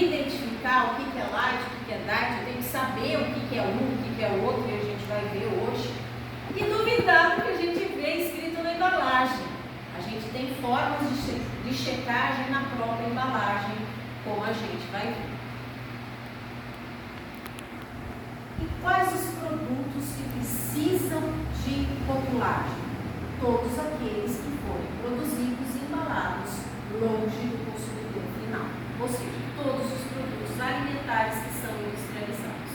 identificar o que é light, o que é diet, eu tenho que saber o que é um, o que é o outro, e a gente vai ver hoje. E duvidar do que a gente vê escrito na embalagem. A gente tem formas de checagem na própria embalagem, como a gente vai ver. E quais os produtos que precisam de rotulagem? Todos aqueles que forem produzidos e embalados longe do consumidor final. Ou seja, todos os produtos alimentares que são industrializados.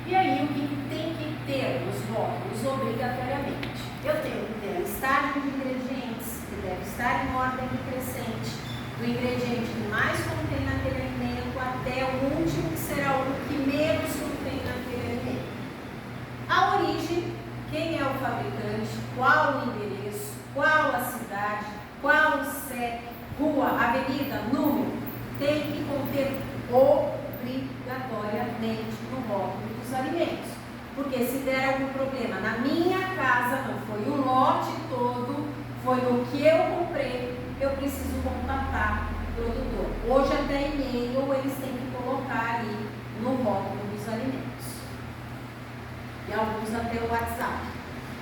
E aí, o que tem que ter nos rótulos obrigatoriamente? Eu tenho que ter a listagem de ingredientes, que deve estar em ordem decrescente, do ingrediente que mais contém naquele alimento até o último, que será o que menos contém naquele alimento. A origem, quem é o fabricante, qual o endereço, qual a cidade, qual o CEP, rua, avenida, número, tem que conter obrigatoriamente no rótulo dos alimentos. Porque se der algum problema na minha casa, não foi o lote todo, foi no que eu comprei, eu preciso contatar o produtor. Hoje até e-mail eles têm que colocar ali no rótulo dos alimentos. E alguns até o WhatsApp.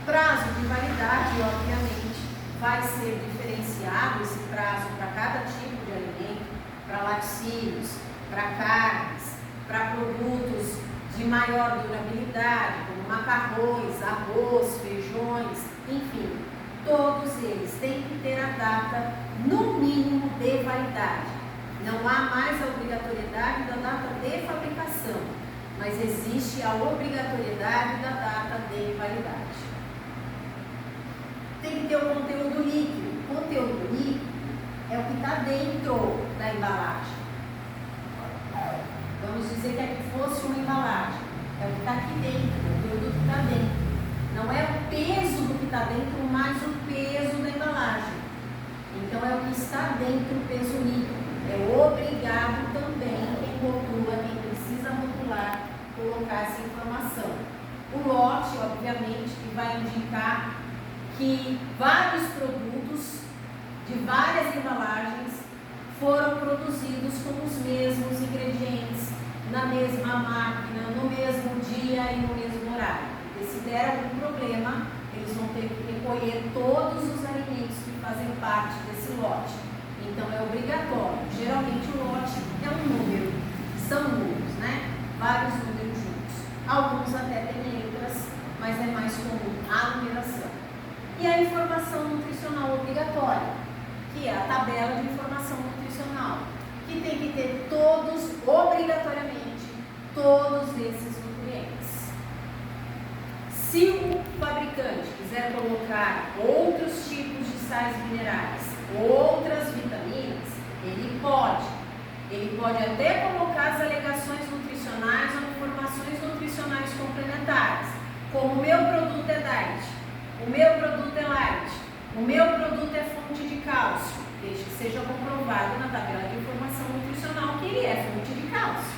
Prazo de validade, obviamente, vai ser diferenciado esse prazo para cada tipo de alimento, para laticínios, para carnes, para produtos de maior durabilidade, como macarrões, arroz, feijões, enfim, todos eles têm que ter a data no mínimo de validade. Não há mais a obrigatoriedade da data de fabricação, mas existe a obrigatoriedade da data de validade. Tem que ter o conteúdo líquido. O conteúdo líquido é o que está dentro da embalagem. Vamos dizer que aqui fosse uma embalagem. É o que está aqui dentro, o produto que está dentro. Não é o peso do que está dentro, mas o peso da embalagem. Então é o que está dentro, o peso líquido. É obrigado também quem rotula, quem precisa rotular, colocar essa informação. O lote, obviamente, que vai indicar que vários produtos de várias embalagens foram produzidos com os mesmos ingredientes, na mesma máquina, no mesmo dia e no mesmo horário. Porque se der algum problema, eles vão ter que recolher todos os alimentos que fazem parte desse lote. Então é obrigatório. Geralmente o lote é um número, são números, né? Vários números juntos. Alguns até têm letras, mas é mais comum a numeração. E a informação nutricional obrigatória, que é a tabela de informação nutricional, que tem que ter todos, obrigatoriamente, todos esses nutrientes. Se o fabricante quiser colocar outros tipos de sais minerais, outras vitaminas, ele pode. Ele pode até colocar as alegações nutricionais ou informações nutricionais complementares, como o meu produto é diet, o meu produto é light, o meu produto é fonte de cálcio, desde que seja comprovado na tabela de informação nutricional que ele é fonte de cálcio.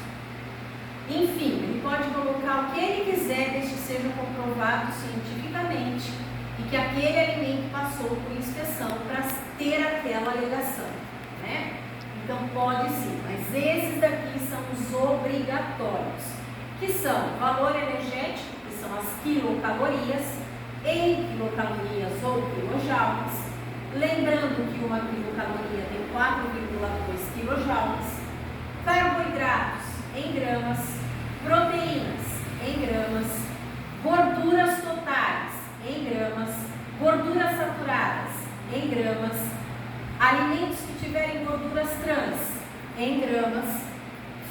Enfim, ele pode colocar o que ele quiser, desde que seja comprovado cientificamente e que aquele alimento passou por inspeção para ter aquela alegação, né? Então pode sim, mas esses daqui são os obrigatórios, que são valor energético, que são as quilocalorias, em quilocalorias ou quilojoules, lembrando que uma quilocaloria tem 4,2 quilojoules, carboidratos em gramas, proteínas em gramas, gorduras totais em gramas, gorduras saturadas em gramas, alimentos que tiverem gorduras trans em gramas,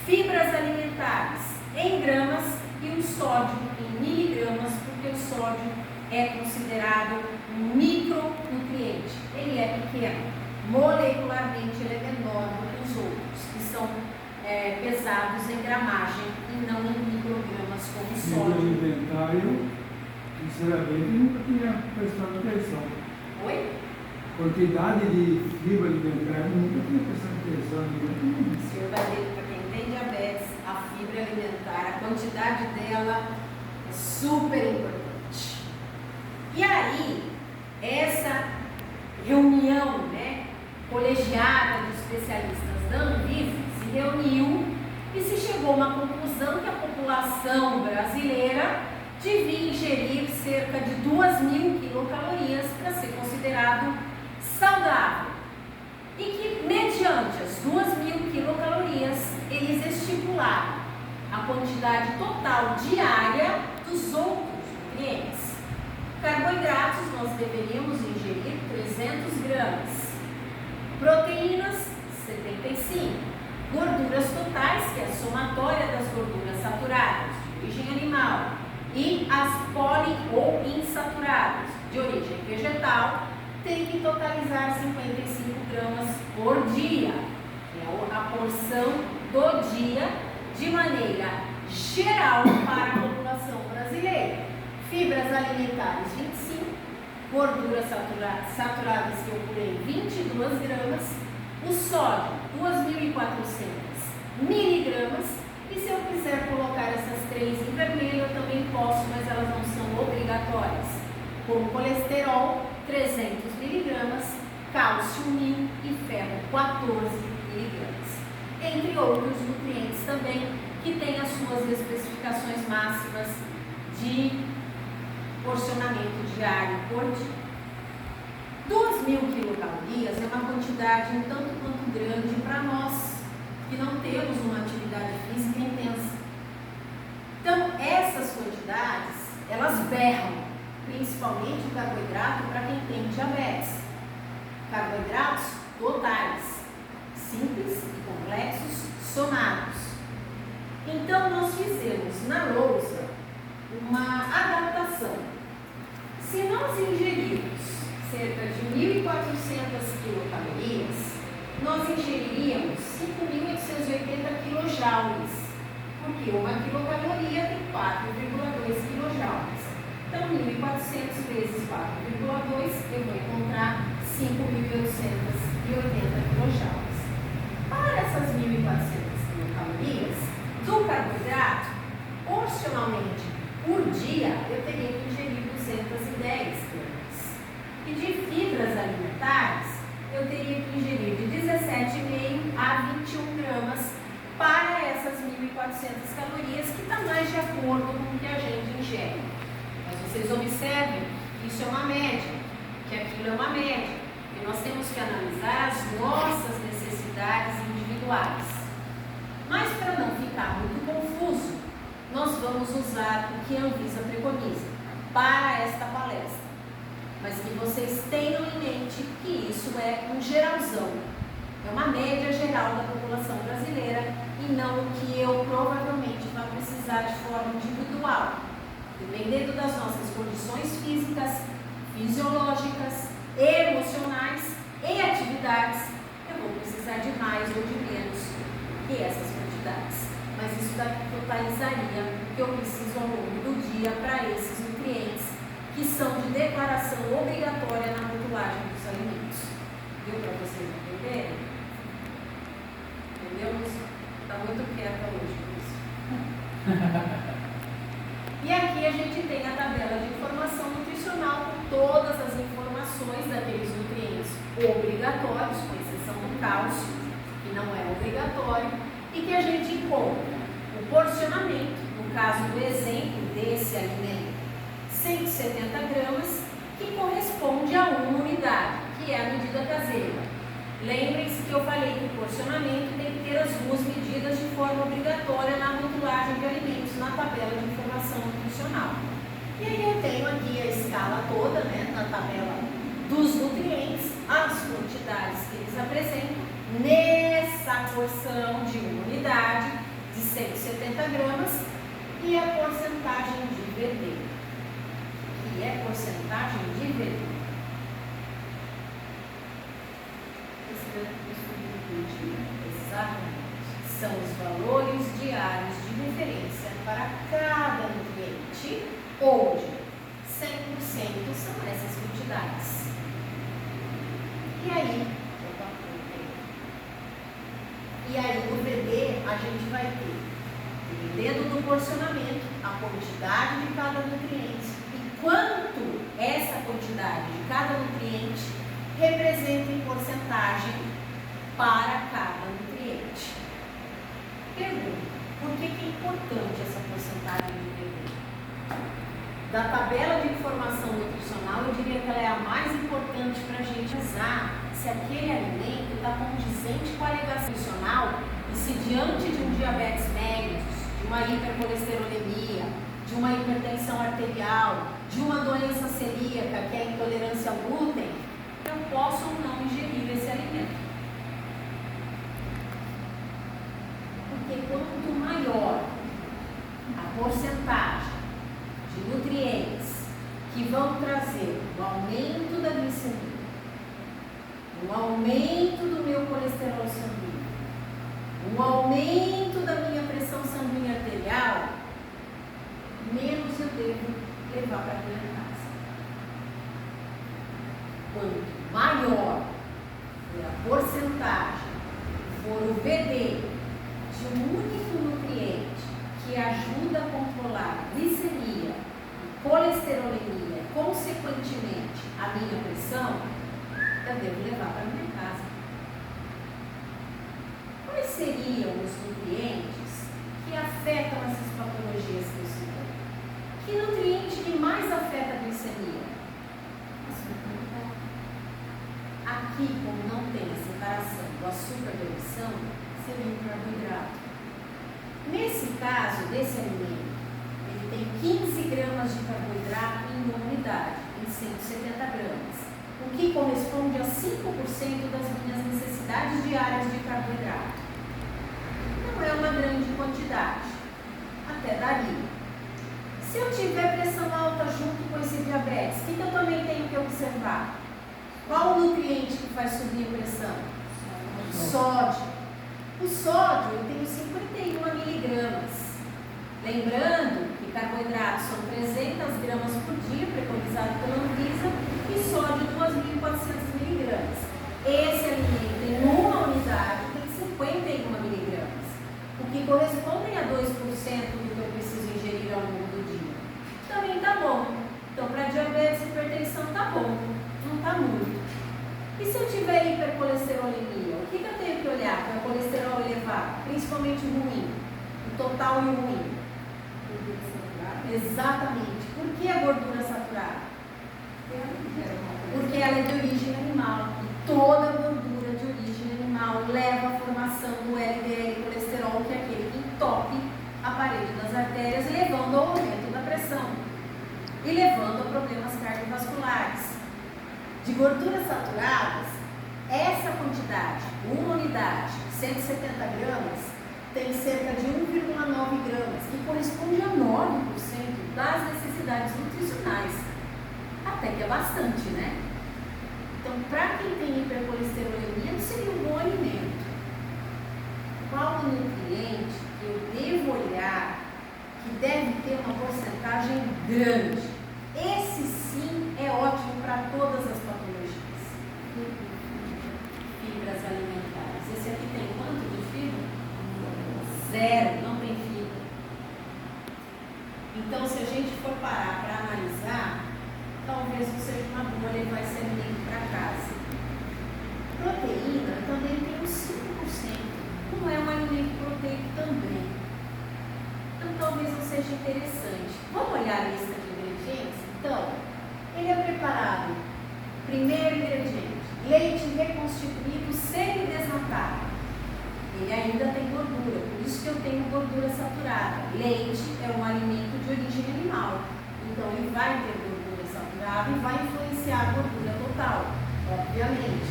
fibras alimentares em gramas e o sódio em miligramas, porque o sódio é considerado um micronutriente. Ele é pequeno, molecularmente ele é menor do que os outros, que são pesados em gramagem e não em microgramas como o sódio. No inventário, sinceramente, nunca tinha prestado atenção. Oi? Quantidade de fibra alimentar, nunca tinha prestado atenção. O senhor vai ver que para quem tem diabetes, a fibra alimentar, a quantidade dela é super importante. E aí, essa reunião, colegiada dos especialistas da Anvisa se reuniu e se chegou a uma conclusão que a população brasileira devia ingerir cerca de 2.000 quilocalorias para ser considerado saudável. E que, mediante as 2.000 quilocalorias, eles estipularam a quantidade total diária dos outros nutrientes. Carboidratos nós deveríamos ingerir 300 gramas, proteínas 75, gorduras totais, que é a somatória das gorduras saturadas de origem animal, e as poli ou insaturadas de origem vegetal, tem que totalizar 55 gramas por dia, que é a porção do dia de maneira geral para a população brasileira. Fibras alimentares 25, gorduras saturadas que eu curei 22 gramas, o sódio 2.400 miligramas, e se eu quiser colocar essas três em vermelho eu também posso, mas elas não são obrigatórias, como colesterol 300 miligramas, cálcio 1.000 e ferro 14 miligramas, entre outros nutrientes também que têm as suas especificações máximas de porcionamento diário por dia. 2.000 quilocalorias é uma quantidade um tanto quanto grande para nós que não temos uma atividade física intensa. Então, essas quantidades, elas berram, principalmente o carboidrato para quem tem diabetes. Carboidratos totais, simples e complexos, somados. Então, nós fizemos na lousa uma adaptação. Se nós ingerirmos cerca de 1.400 quilocalorias, nós ingeriríamos 5.880 quilojoules, porque uma quilocaloria tem 4,2 quilojoules. Então, 1.400 vezes 4,2, eu vou encontrar 5.880 quilojoules. Para essas 1.400 quilocalorias do carboidrato, porcionalmente por dia, eu teria que ingerir 210 gramas. E de fibras alimentares, eu teria que ingerir de 17,5 a 21 gramas para essas 1.400 calorias, que está mais de acordo com o que a gente ingere. Mas vocês observem que isso é uma média, que aquilo é uma média, e nós temos que analisar as nossas necessidades individuais. Mas para não ficar muito confuso, nós vamos usar o que a Anvisa preconiza para esta palestra. Mas que vocês tenham em mente que isso é um geralzão, é uma média geral da população brasileira e não o que eu provavelmente vou precisar de forma individual. Dependendo das nossas condições físicas, fisiológicas, emocionais e atividades, eu vou precisar de mais ou de menos que essas quantidades. Mas isso totalizaria o que eu preciso ao longo do dia para esses nutrientes que são de declaração obrigatória na rotulagem dos alimentos. Deu para vocês entenderem? Entendeu? Está muito quieta hoje por isso. E aqui a gente tem a tabela de informação nutricional com todas as informações daqueles nutrientes obrigatórios, com exceção do cálcio, que não é obrigatório, e que a gente encontra o porcionamento, no caso do exemplo desse alimento, 170 gramas, que corresponde a uma unidade, que é a medida caseira. Lembrem-se que eu falei que o porcionamento tem que ter as duas medidas de forma obrigatória na rotulagem de alimentos, na tabela de informação nutricional. E aí eu tenho aqui a escala toda, né, na tabela dos nutrientes, as quantidades que eles apresentam nessa porção de uma unidade de 170 gramas e a porcentagem de vermelho. Que é porcentagem de vermelho. Exatamente. São os valores diários de referência para cada nutriente, onde 100% são essas quantidades. E aí, no VD a gente vai ter, dependendo do porcionamento, a quantidade de cada nutriente e quanto essa quantidade de cada nutriente representa em porcentagem para cada nutriente. Pergunta: por que é importante essa porcentagem de PV? Da tabela de informação nutricional, eu diria que ela é a mais importante para a gente usar se aquele alimento está condizente com a alegação nutricional e se diante de um diabetes mellitus, de uma hipercolesterolemia, de uma hipertensão arterial, de uma doença celíaca, que é a intolerância ao glúten, eu posso ou não ingerir esse alimento. Porque quanto maior a porcentagem de nutrientes que vão trazer o aumento da glicemia, o aumento do meu colesterol sanguíneo, o aumento da minha pressão sanguínea arterial, menos eu devo levar para minha casa. Quanto maior for a porcentagem, for o VD de um único nutriente que ajuda a controlar a glicemia, a colesterolemia, consequentemente a minha pressão, eu devo levar para minha casa. Quais seriam os nutrientes que afetam essas patologias que eu citei? Que nutriente que mais afeta a glicemia? Açúcar. Aqui, como não tem a separação do açúcar da emissão, seria o carboidrato. Nesse caso, desse alimento, ele tem 15 gramas de carboidrato em uma unidade, em 170 gramas, o que corresponde a 5% das minhas necessidades diárias de carboidrato. Não é uma grande quantidade, até daria. Se eu tiver pressão alta junto com esse diabetes, o que eu também tenho que observar? Qual o nutriente que faz subir a pressão? Sódio. O sódio eu tenho 51 miligramas. Lembrando que carboidratos são 300 gramas por dia, preconizado pela Anvisa, e sódio 2.400 miligramas. Esse alimento em uma unidade tem 51 miligramas, o que corresponde a 2% do que eu preciso ingerir ao longo do dia. Também está bom. Então, para diabetes e hipertensão está bom, não está muito. E se eu tiver hipercolesterolemia, o que eu tenho que olhar para o colesterol elevado, principalmente o ruim, o total e o ruim? Exatamente. Por que a gordura saturada? Porque ela é de origem animal. E toda gordura de origem animal leva à formação do LDL colesterol, que é aquele que entope a parede das artérias, levando ao aumento da pressão e levando a problemas cardiovasculares. De gorduras saturadas, essa quantidade, uma unidade, 170 gramas, tem cerca de 1,9 gramas, que corresponde a 9% das necessidades nutricionais. Até que é bastante, né? Então, para quem tem hipercolesterolemia, não seria um bom alimento. Qual o nutriente que eu devo olhar que deve ter uma porcentagem grande? Esse sim é ótimo para todas as patologias. Fibras alimentares. Esse aqui tem quanto de fibra? 0, não tem fibra. Então, se a gente for parar para analisar, talvez não seja uma boa levar esse alimento para casa. Proteína também tem uns 5%. Não é um alimento proteico também. Então, talvez não seja interessante. Vamos olhar a lista de ingredientes? Então, ele é preparado. Primeiro ingrediente: leite reconstituído semidesnatado. Ele ainda tem gordura, por isso que eu tenho gordura saturada. Leite é um alimento de origem animal, então ele vai ter gordura saturada e vai influenciar a gordura total, obviamente.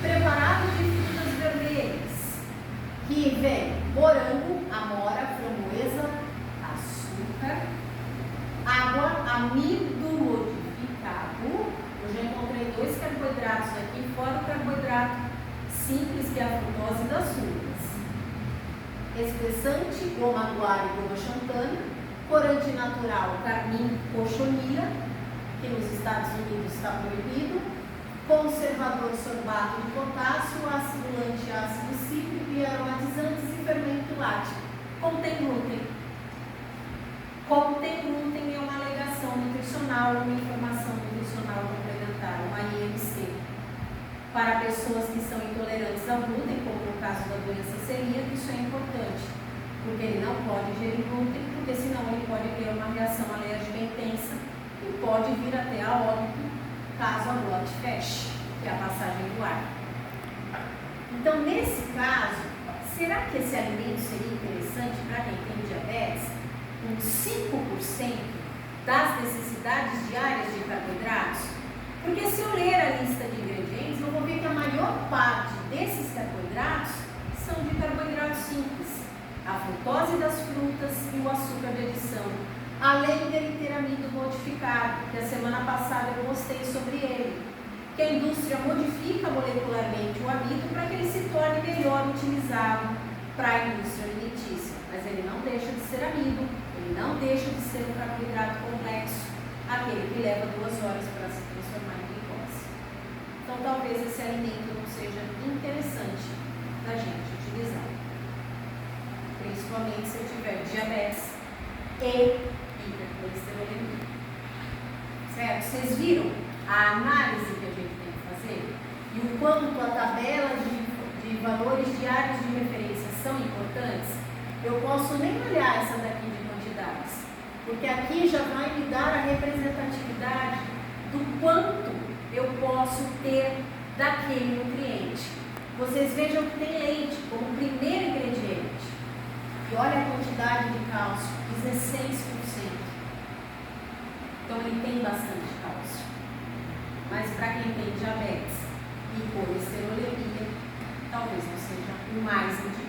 Preparado de frutas vermelhas, que vem morango, amora, framboesa, açúcar, água, amido modificado. Eu já encontrei 2 carboidratos aqui, fora o carboidrato simples, que é a frutose das frutas. Espessante, goma guar e goma xantana. Corante natural, carmim cochonilha, que nos Estados Unidos está proibido. Conservador, sorbato de potássio, acidulante, ácido cítrico e aromatizantes e fermento lático. Contém glúten. Contém glúten é uma alegação nutricional, uma informação nutricional complementar, uma IMC. Para pessoas que são intolerantes ao glúten, caso da doença celíaca, isso é importante, porque ele não pode ingerir glúten, porque senão ele pode ter uma reação alérgica intensa e pode vir até a óbito caso a glote feche, que é a passagem do ar. Então, nesse caso, será que esse alimento seria interessante para quem tem diabetes? Com 5% das necessidades diárias de carboidratos? Porque se eu ler a lista de ingredientes, eu vou ver que a maior parte desses carboidratos são de carboidratos simples. A frutose das frutas e o açúcar de adição. Além dele ter amido modificado, que a semana passada eu postei sobre ele. Que a indústria modifica molecularmente o amido para que ele se torne melhor utilizado para a indústria alimentícia. Mas ele não deixa de ser amido, ele não deixa de ser um carboidrato complexo, aquele que leva 2 horas para se transformar em glicose. Então, talvez esse alimento não seja interessante da gente utilizar, principalmente se eu tiver diabetes e hipercolesterolemia. Certo? Vocês viram a análise que a gente tem que fazer? E o quanto a tabela de valores diários de referência são importantes? Eu posso nem olhar essa daqui de quantidades, porque aqui já vai me dar a representatividade do quanto eu posso ter daquele nutriente. Vocês vejam que tem leite como primeiro ingrediente. E olha a quantidade de cálcio, 16%. Então ele tem bastante cálcio. Mas para quem tem diabetes e colesterolemia, talvez não seja o mais indicado.